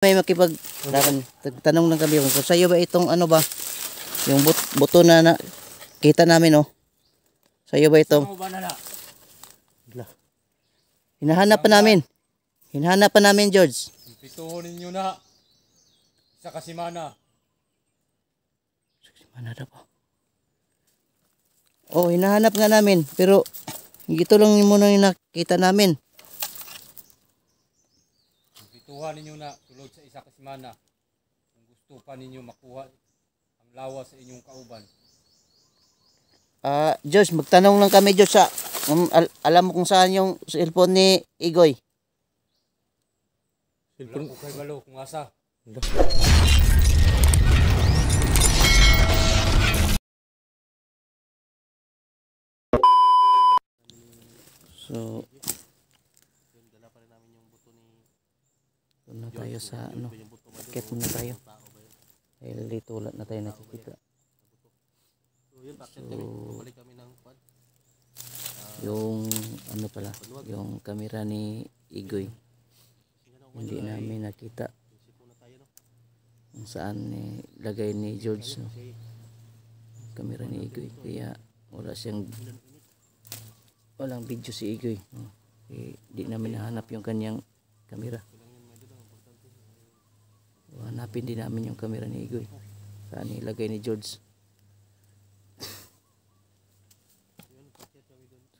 May makipag tanong lang kami kung sa'yo ba itong ano ba yung buto na kita namin oh. Sa'yo ba itong hinahanap pa namin. Hinahanap pa namin, George. Pituhon ninyo na sa kasimana. Kasimana na po. Oh, hinahanap nga namin pero ito lang muna yung nakita namin. Pituhan ninyo na sulod sa isa kasimana. Kung gusto pa ninyo makuha ang lawas sa inyong kauban. George, magtanong lang kami, George, alam mo kung saan yung cellphone ni Igoy? Wala ko kay balo kung asa. So, doon na tayo sa ano, market muna tayo. Dahil dito ulat na tayo nakikita. So, yung ano pala, yung camera ni Igoy hindi namin nakita kung saan lagay ni George, no? Camera ni Igoy, kaya walang video si Igoy, no? Hindi namin nahanap yung kanyang camera. Hanapin din namin yung camera ni Igoy, saan ilagay ni George.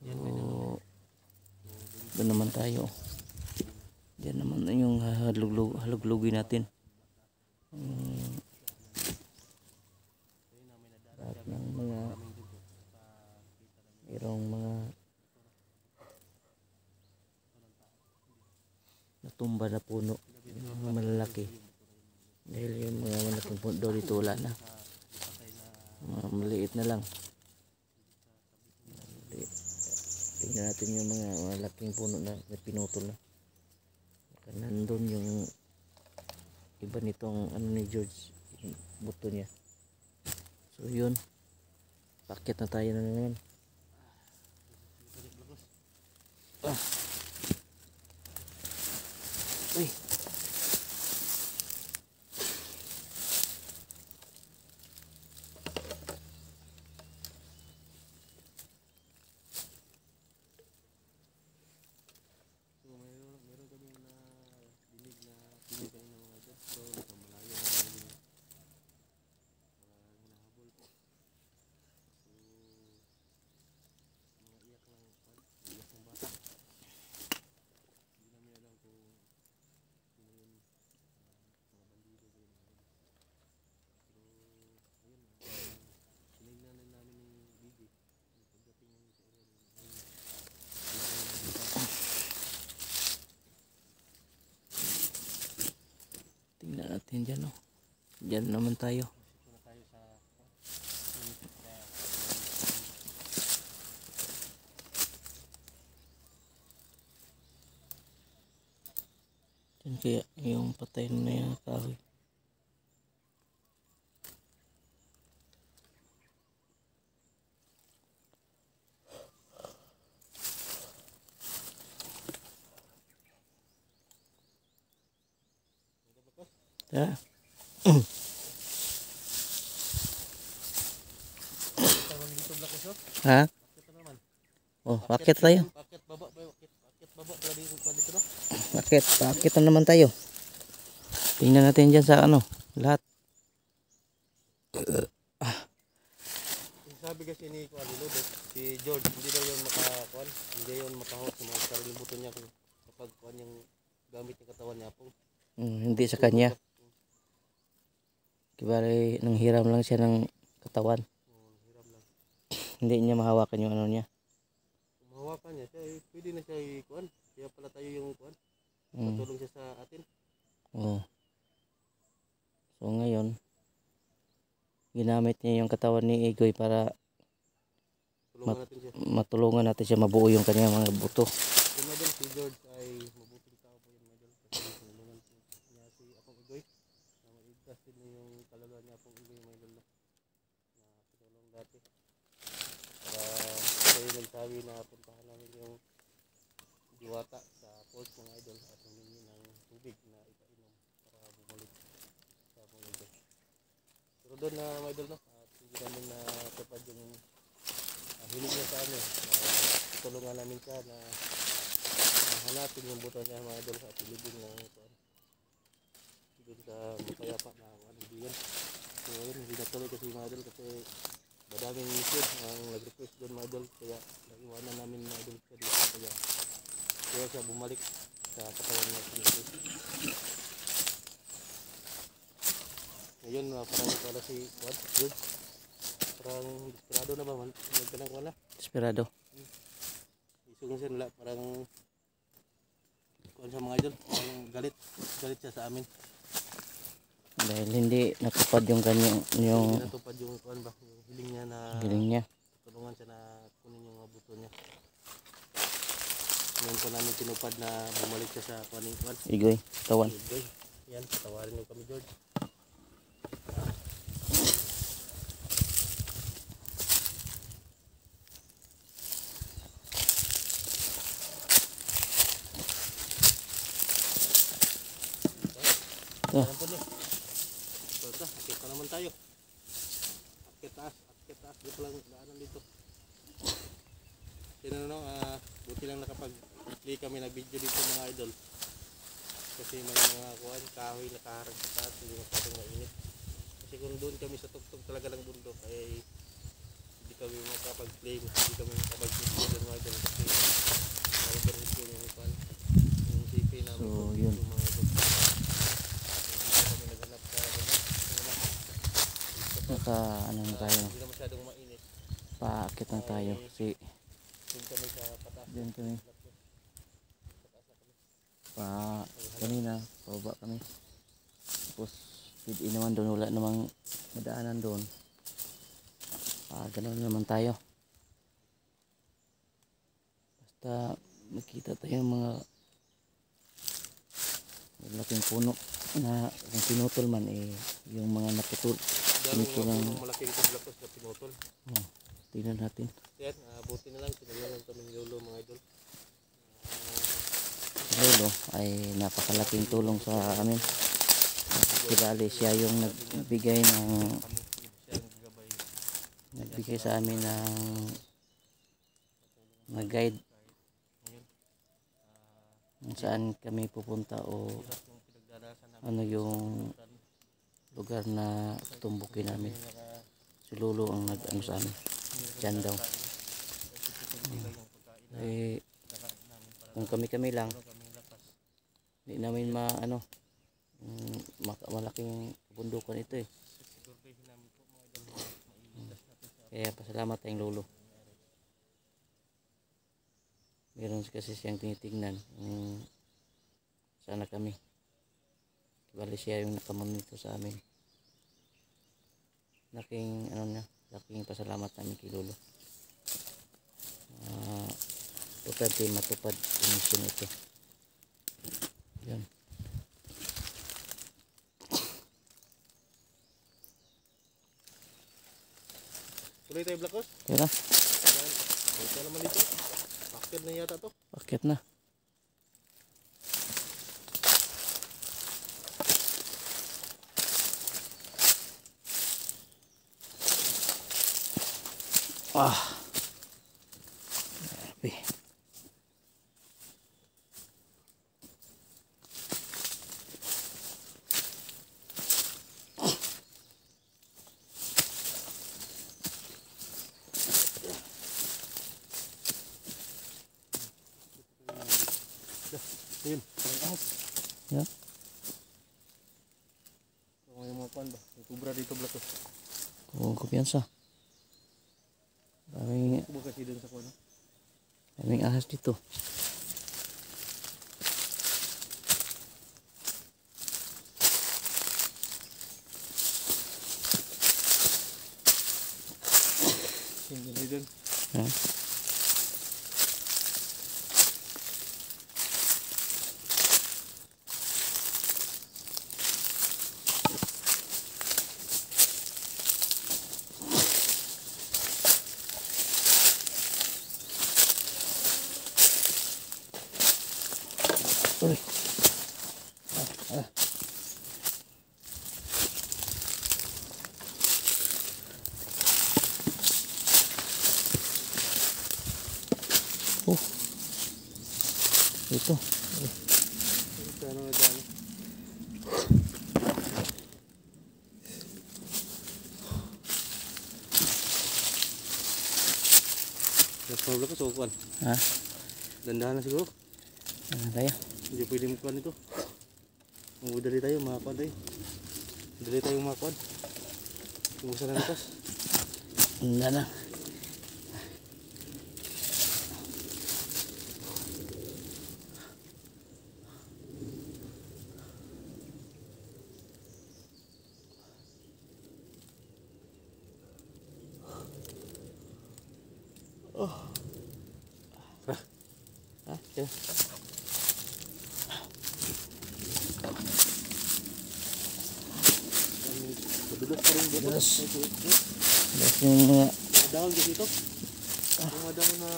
So, doon naman tayo. Diyan naman yung haluglugin natin. Lahat ng mga mayroong mga natumba na puno, yung mga malalaki. Dahil yung mga malaking puno daw dito wala na. Mga maliit na lang. Tingnan natin yung mga malaking puno na pinutol na. Nandun yung iba nitong ano ni George, yung buto niya. So yun, paket na tayo na naman. Uy, tingnan natin dyan, oh. Dyan naman tayo. Dyan kaya yung patay na yung kahoy. Yeah. Ha? Oh, bakit tayo? Bakit na naman tayo? Tingnan natin dyan sa ano, lahat. Sabi kasi ni si George, hindi daw yun makakuan, hindi yun makahawak sa mga sariling buto niya kapag kuan yung gamit ng katawan niya po. Hindi sa kanya. Kibali nang hiram lang siya ng katawan. Hiram lang. Hindi niya mahawakan yung ano niya. Kung mahawakan niya, pwede na siya kuan. Kaya pala tayo yung kuan. Patulong siya sa atin. Oo. So ngayon, ginamit niya yung katawan ni Igoy para matulungan natin siya mabuo yung kanyang mga buto. Kung madal si George ay mabuting tao po yung madal. Kasi tulungan niya si Apong Igoy. Na maigtas din yung kalagayan niya Apong Igoy may dala. Na pinulong dati. Para kayo nagsabi na puntahan namin yung Diwata sa port mga idol at humingi ng tubig na ipainom para doon na mga idol, no? At hindi namin natupad yung hiling niya sa amin. Tutulungan namin siya na hanapin yung buto niya mga idol at ilibing ng doon sa mapayapa na kaibigan. So yun, hindi natuloy kasi mga idol kasi madaming mission ang nag-request doon mga idol, kaya naiwanan namin mga idol siya dito, kaya siya bumalik sa katawan niya sa ngayon. Parang pala si what? Good. Parang desperado na ba man? Nagkanang wala. Desperado. Isugong siya nila. Parang kuwan sa mga idol. Parang galit. Galit siya sa amin. Dahil hindi natupad yung kanyang Hindi natupad yung kuwan ba? Yung hiling niya na hiling niya. tulungan siya na kunin yung mga buto niya. Ngayon po namin tinupad na bumalik siya sa kuwan. Igoy, tawan. Igoy. Yan, patawarin niyo kami, George. Oh. Ayan po niyo. So, akit pa naman tayo. Akit taas. Dito lang daanan dito. Sino no, buti lang nakapag-play kami ng video dito mga idol. Kasi may mga kuwan, kahoy nakaharap sa taas, hindi masyadong mainit. Kasi kung doon kami sa tugtog talaga ng bundok, ay hindi kami makapag-play, hindi kami makapag-video doon mga idol. Kasi nag-reach yung kuwan, yung CP namin. So, yun. Yung mga idol. Kami naghanap sa Naka ano na tayo. hindi na masyadong mainit. Paakit na tayo kasi Doon kami sa pataas. diyan kami. Kanina pababa kami. Tapos hindi naman doon, wala namang madaanan doon. Ganoon naman tayo. Basta makita tayo mga malaking puno na kung pinutol man yung mga naputol. Dami Ito mga lang. punong malaking kublakos na pinutol. Tingnan natin. Yan, buti na lang, tinulungan kami ni Lolo mga idol. Lolo ay napakalaking tulong sa amin. Kibali siya yung nagbigay sa amin ng guide kung saan kami pupunta o ano yung lugar na tumbukin namin. Si Lolo ang nag-ano sa amin. Diyan daw. Kung kami lang, hindi namin malaking bundukan ito . Kaya pasalamat tayong Lolo. Meron kasi siyang tinitingnan sana kami. Bali siya yung nakamonito sa amin. Laking pasalamat namin kay Lolo. Matupad yung mission ito. Yan. Tuloy tayo Blacos? Kaya na. Ito naman dito. Bakit na yata to? Bakit na? Grabe. Ayun, parang ahas. Yan. So, may mga kuwan ba? May kubra dito Blacos. Kung kumpiyansa. Kuba kasi doon sa kuwan. Daming ahas dito. Hindi doon. Ha? Uy. dito. Ano na dyan? Mas mabla ka sa ukuan. Ha? Dandahan na siguro. Ano tayo? Hindi pwede makuan ito. Dali tayo, makakuan tayo. Dali tayo makakuan. Kumusta na likas? Hindi na. Ha? Kaya? Madulas pa rin dito. Madulas. Tapos yung mga Mga dahon dito. Yung mga dahon na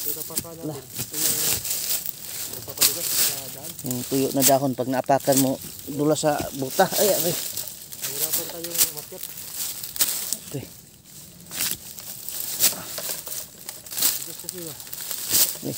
tatapakan natin. Ito yung papadulas sa daan. yung tuyo na dahon pag naapakan mo dula sa buta. Ay, ay. Mahirapan tayong umakyat. Okay. Madulas kasi ba? Okay.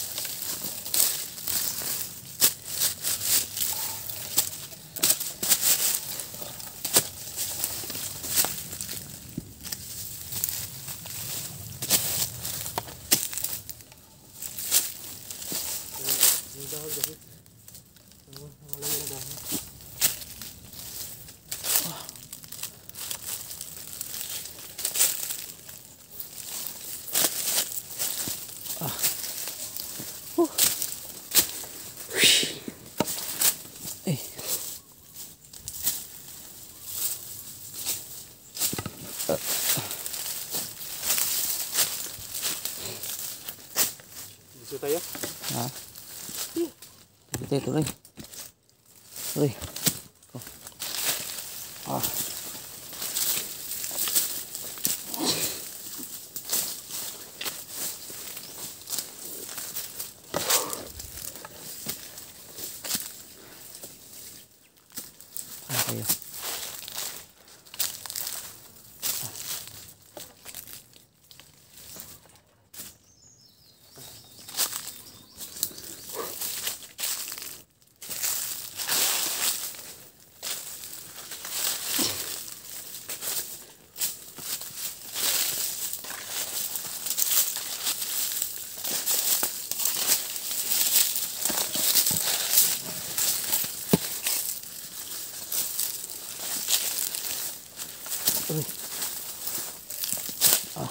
Yung dahon kasi. Ang layo na dahon. Eh. Gusto tayo? Ha? Tuloy tayo, tuloy. Tuloy. Oh. Ah. Ayo. Uy. Ah.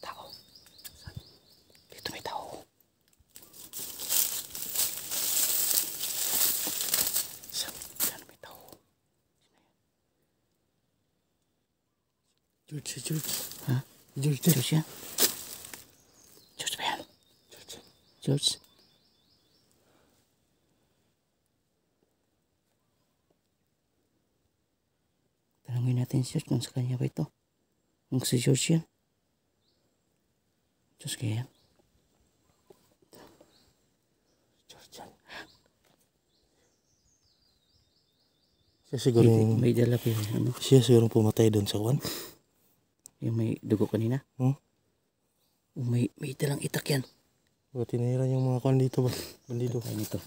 Tao. Dito may tao. Saan may tao? George, George. Ha? George, George yan? George ba yan? George. George? Tanungin natin si George kung sa kanya ba ito. Kung si George yan. George kaya yan? George yan. Siya siguro yung... May dala pa yun. Ano? Siya siguro pumatay doon sa kuwan. Yung may dugo kanina? Hmm? May dalang itak yan. O tinira yung mga kuwan dito ba? Bandido. Ay nito.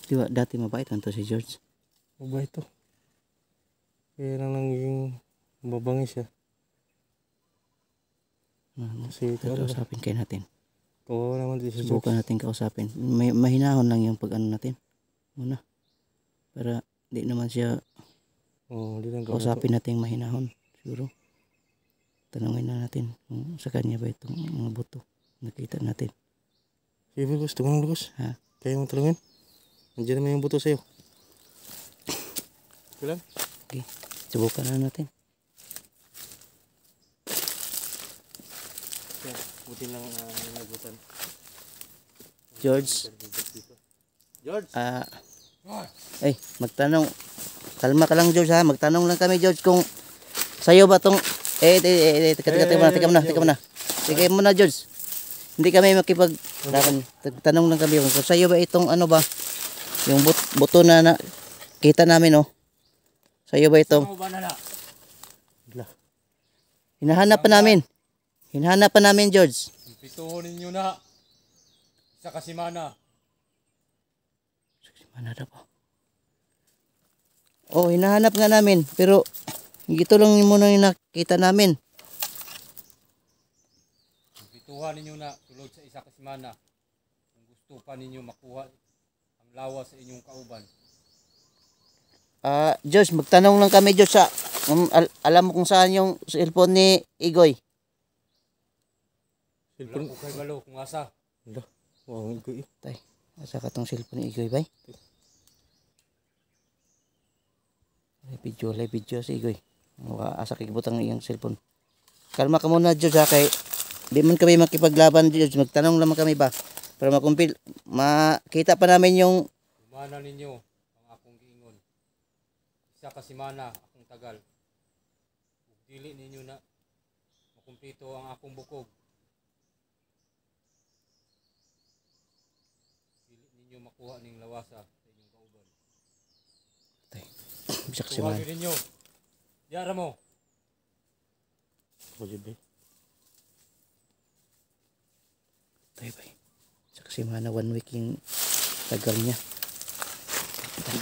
Diba dati mabait lang to si George? Mabait to. Kaya lang naging mabangis siya. Kasi ito ano ba? Kausapin kayo natin. Oo naman si George. Subukan natin kausapin. Mahinahon lang yung pag ano natin. Muna. Para di naman siya Oo, di lang kausapin natin mahinahon. Siguro. Tanungin na natin kung sa kanya ba itong mga buto. Nakita natin. Sige Lucas, tumulong Lucas. Ha? Kaya mo talungin? Nandiyan naman yung buto sa'yo. Kulang? Okay. Subukan na natin. Buti lang nagutan. George. George! Magtanong. Kalma ka lang George ha. Magtanong lang kami George kung sa'yo ba tong Teka muna. Teka muna, George. Hindi kami tanong lang kami kung sa'yo ba itong ano ba, yung buto na kita namin, oh. Sa'yo ba itong? Hinahanap pa namin, George. Pituhon ninyo na. Sa kasimana. Mana na po? Oh, hinahanap nga namin, pero ito lang muna yung nakita namin. Pituhan ninyo na tulad sa isa kasimana. Kung gusto pa ninyo makuha ang lawas sa inyong kauban. Diyos, magtanong lang kami, Diyos, alam mo kung saan yung cellphone ni Igoy. Wala ko kay balo kung asa. Wow, Igoy. Tay, asa ka tong cellphone ni Igoy, bay? Live video si Igoy. Asa kikibutang iyang cellphone. Kalma ka muna, Diyos, kay di man kami makipaglaban, Diyos. Magtanong lang kami ba? Para makita pa namin yung... Umana ninyo ang akong giingon. Isa kasimana akong tagal. Ug dili ninyo na makumpleto ang akong bukog. Dili ninyo makuha ning lawasa sa inyong kauban. Bisak si man. Tuwagin ninyo. Diara mo. Tay, bay. Bisak si man na 1 week yung tagal niya.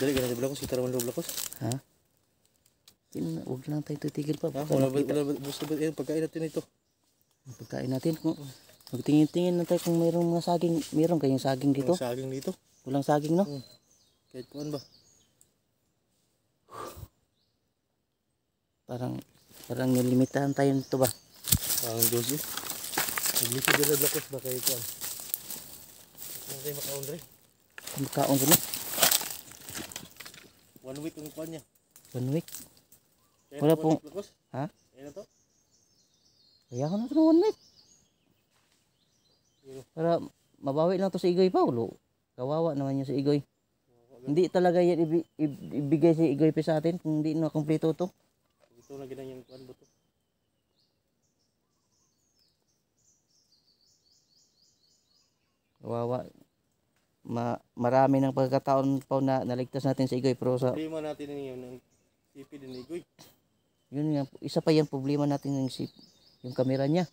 Dali ka na sa Blacos, kita naman sa Blacos. Ha? Huwag lang tayo titigil pa. Wala pagkain natin ito. Pagkain natin. Magtingin-tingin na tayo kung mayroong mga saging. Mayroong kayong saging dito? Saging dito. Walang saging, no? Kahit kuan ba? Parang nilimitahan tayo nito ba? Ang dosi. Naglisi dito sa Blacos ba kayo kuan? Ano kayo makaon rin? Makaon ko na. 1 week ang kuan niya. 1 week? Kaya Wala na pong... Blacos? Ha? Kaya na to? Kaya ko na ito ng 1 week. Para mabawi lang to si Igoy, Paulo. Kawawa naman niya si Igoy. Hindi talaga yan ibigay si Igoy pa sa atin kung hindi na kumpleto to. Ito na ginang yung kuan ba to? Kawawa. Marami ng pagkataon pa na naligtas natin si Igoy, pero sa Problema natin yun ng CP din ni Igoy. yun nga, isa pa yung problema natin yung kamera niya.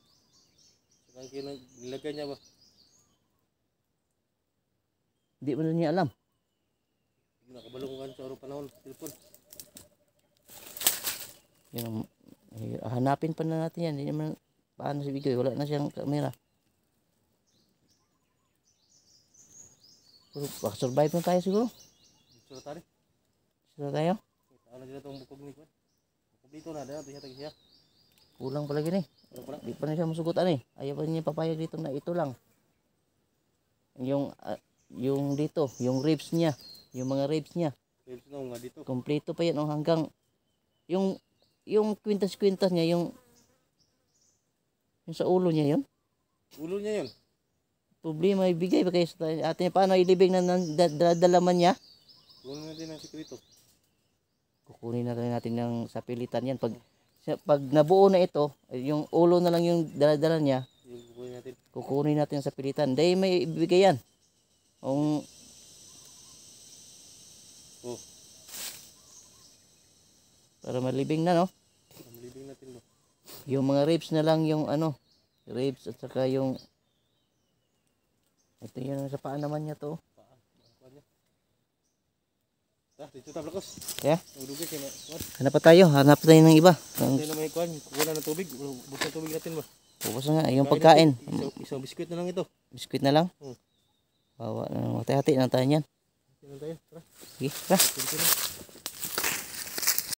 Saan kayo nilagay niya ba? Hindi mo na niya alam. Nakabalungan sa orong panahon, cellphone. Yung, hanapin pa na natin yan. Hindi naman paano si Igoy, wala na siyang kamera. Pero survive na tayo siguro. Sura tari. Sure tayo. Tao na sila itong bukog ni kuan. Dito na, dito siya. Kulang pala gini. Di pa na siya masugutan eh. Ayaw pa niya papayag dito na ito lang. Yung dito, yung ribs niya. Yung mga ribs niya. Ribs na nga dito. Kompleto pa yan hanggang yung kwintas-kwintas niya, yung sa ulo niya yun. Ulo niya yun. Problema ibigay ba kayo sa atin? Paano ilibing na dalaman niya? Kunin natin ang sikreto. Kukunin na rin natin ng sapilitan yan. Pag nabuo na ito, yung ulo na lang yung daladala niya, Yung kukunin natin. kukunin natin sa pilitan. Dahil may ibigay yan. Para malibing na, no? Ang living natin no. Yung mga ribs na lang yung ribs at saka yung ito yun sa paa naman niya to. Dito ta Blacos. Yeah? Udugay kay kuan. Hanap pa tayo ng iba. Hindi na may kuan, wala na tubig. Busa tubig natin ba? Pupos na nga, yung pagkain. Isang biskwit na lang ito. Biskuit na lang. Bawa na, hati-hati na tayo yan. Tingnan tayo. Tara. Sige, tara. Tingnan.